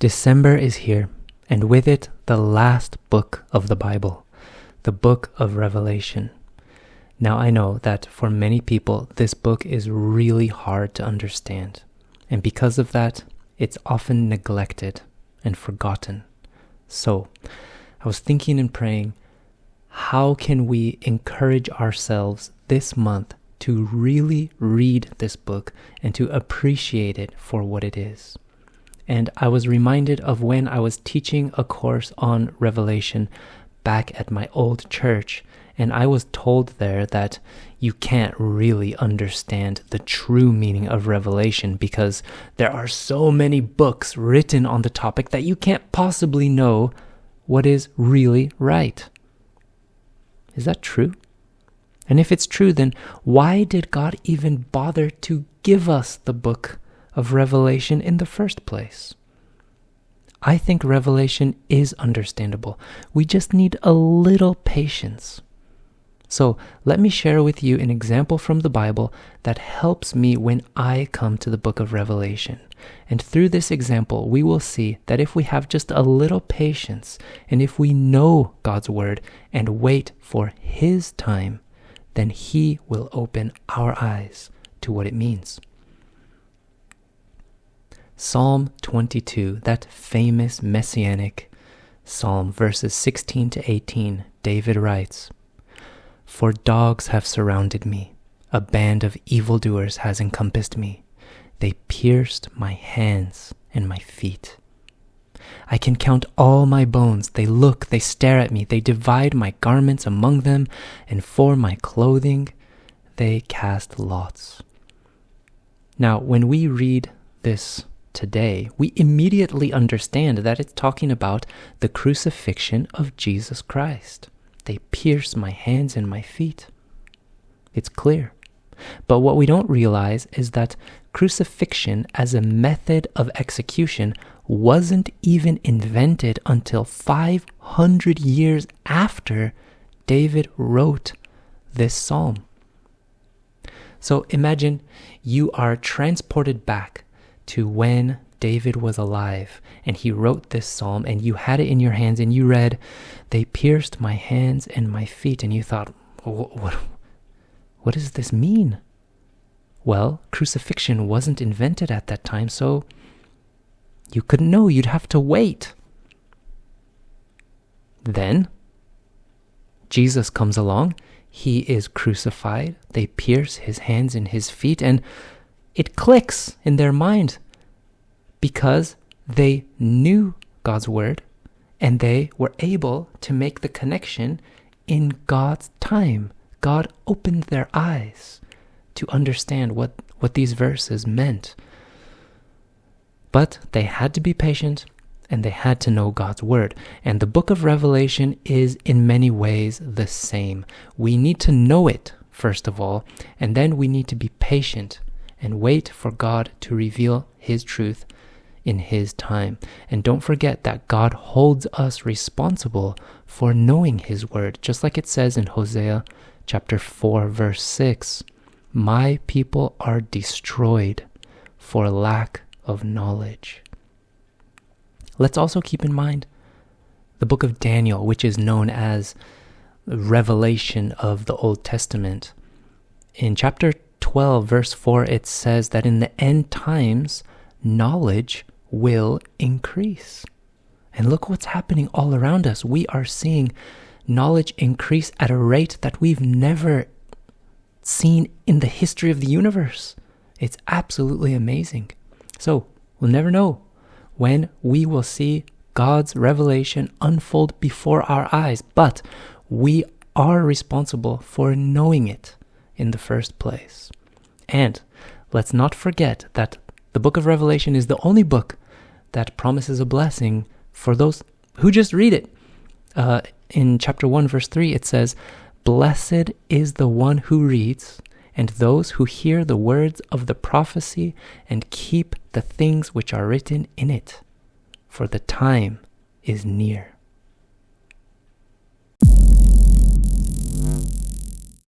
December is here, and with it, the last book of the Bible, the book of Revelation. Now, I know that for many people, this book is really hard to understand, and because of that, it's often neglected and forgotten. So, I was thinking and praying, how can we encourage ourselves this month to really read this book and to appreciate it for what it is? And I was reminded of when I was teaching a course on Revelation back at my old church, and I was told there that you can't really understand the true meaning of Revelation because there are so many books written on the topic that you can't possibly know what is really right. Is that true? And if it's true, then why did God even bother to give us the book of Revelation in the first place? I think Revelation is understandable. We just need a little patience. So let me share with you an example from the Bible that helps me when I come to the book of Revelation. And through this example, we will see that if we have just a little patience, and if we know God's word and wait for His time, then He will open our eyes to what it means. Psalm 22, that famous messianic psalm, verses 16 to 18, David writes, "For dogs have surrounded me, a band of evildoers has encompassed me. They pierced my hands and my feet. I can count all my bones. They look, they stare at me. They divide my garments among them, and for my clothing they cast lots." Now, when we read this today, we immediately understand that it's talking about the crucifixion of Jesus Christ. They pierced my hands and my feet. It's clear. But what we don't realize is that crucifixion as a method of execution wasn't even invented until 500 years after David wrote this psalm. So imagine you are transported back to when David was alive and he wrote this psalm and you had it in your hands and you read, "They pierced my hands and my feet," and you thought, what does this mean? Well, crucifixion wasn't invented at that time, so you couldn't know. You'd have to wait. Then Jesus comes along. He is crucified. They pierce His hands and His feet, and it clicks in their mind because they knew God's word and they were able to make the connection in God's time. God opened their eyes to understand what these verses meant. But they had to be patient and they had to know God's word. And the book of Revelation is in many ways the same. We need to know it, first of all, and then we need to be patient and wait for God to reveal His truth in His time. And don't forget that God holds us responsible for knowing His word, just like it says in Hosea chapter 4, verse 6, "My people are destroyed for lack of knowledge." Let's also keep in mind the book of Daniel, which is known as the Revelation of the Old Testament. In chapter 12, verse 4, it says that in the end times, knowledge will increase. And look what's happening all around us. We are seeing knowledge increase at a rate that we've never seen in the history of the universe. It's absolutely amazing. So we'll never know when we will see God's revelation unfold before our eyes, but we are responsible for knowing it in the first place. And let's not forget that the book of Revelation is the only book that promises a blessing for those who just read it. In chapter 1, verse 3, it says, "Blessed is the one who reads, and those who hear the words of the prophecy and keep the things which are written in it, for the time is near."